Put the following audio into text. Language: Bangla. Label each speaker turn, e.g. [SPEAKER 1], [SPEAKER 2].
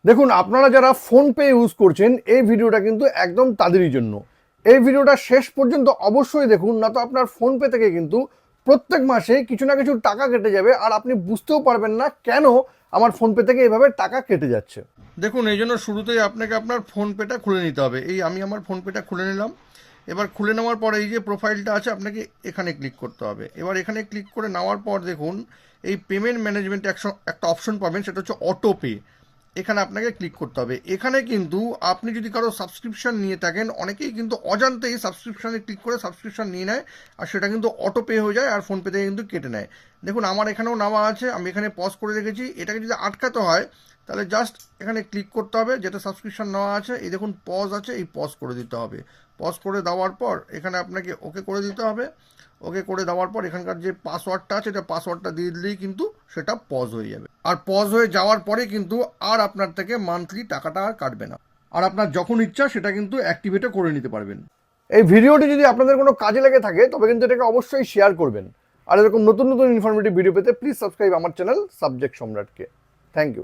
[SPEAKER 1] দেখুন, আপনারা যারা ফোনপে ইউজ করছেন এই ভিডিওটা কিন্তু একদম তাদেরই জন্য। এই ভিডিওটা শেষ পর্যন্ত অবশ্যই দেখুন, না তো আপনার ফোনপে থেকে কিন্তু প্রত্যেক মাসে কিছু না কিছু টাকা কেটে যাবে আর আপনি বুঝতেও পারবেন না কেন আমার ফোনপে থেকে এভাবে টাকা কেটে যাচ্ছে। দেখুন, এই জন্য শুরুতেই আপনাকে আপনার ফোনপেটা খুলে নিতে হবে। এই আমি আমার ফোনপেটা খুলে নিলাম। এবার খুলে নেওয়ার পর এই যে প্রোফাইলটা আছে আপনাকে এখানে ক্লিক করতে হবে। এবার এখানে ক্লিক করে নেওয়ার পর দেখুন এই পেমেন্ট ম্যানেজমেন্ট একটা অপশন পাবেন, সেটা হচ্ছে অটো পে। এখানে আপনাকে ক্লিক করতে হবে। এখানে কিন্তু আপনি যদি কারো সাবস্ক্রিপশন নিয়ে থাকেন, অনেকেই কিন্তু অজান্তেই সাবস্ক্রিপশনে ক্লিক করে সাবস্ক্রিপশন নিয়ে নেয় আর সেটা কিন্তু অটো পে হয়ে যায় আর ফোনপে থেকে কিন্তু কেটে নেয়। দেখুন আমার এখানেও নেওয়া আছে, আমি এখানে পজ করে রেখেছি। এটাকে যদি আটকাতে হয় তাহলে জাস্ট এখানে ক্লিক করতে হবে, যেটা সাবস্ক্রিপশন নেওয়া আছে। এই দেখুন পজ আছে, এই পজ করে দিতে হবে। পজ করে দেওয়ার পর এখানে আপনাকে ওকে করে দিতে হবে। ওকে করে দেওয়ার পর এখানকার যে পাসওয়ার্ডটা আছে এটা পাসওয়ার্ডটা দিয়ে দিলেই কিন্তু সেটা পজ হয়ে যাবে। আর পজ হয়ে যাওয়ার পরে কিন্তু আর আপনার থেকে মান্থলি টাকাটা আর কাটবে না। আর আপনার যখন ইচ্ছা সেটা কিন্তু অ্যাক্টিভেটও করে নিতে পারবেন। এই ভিডিওটি যদি আপনাদের কোনো কাজে লেগে থাকে তবে কিন্তু এটাকে অবশ্যই শেয়ার করবেন। আর এরকম নতুন নতুন ইনফরমেটিভ ভিডিও পেতে প্লিজ সাবস্ক্রাইব আমার চ্যানেল সাবজেক্ট সম্রাটকে। Thank you.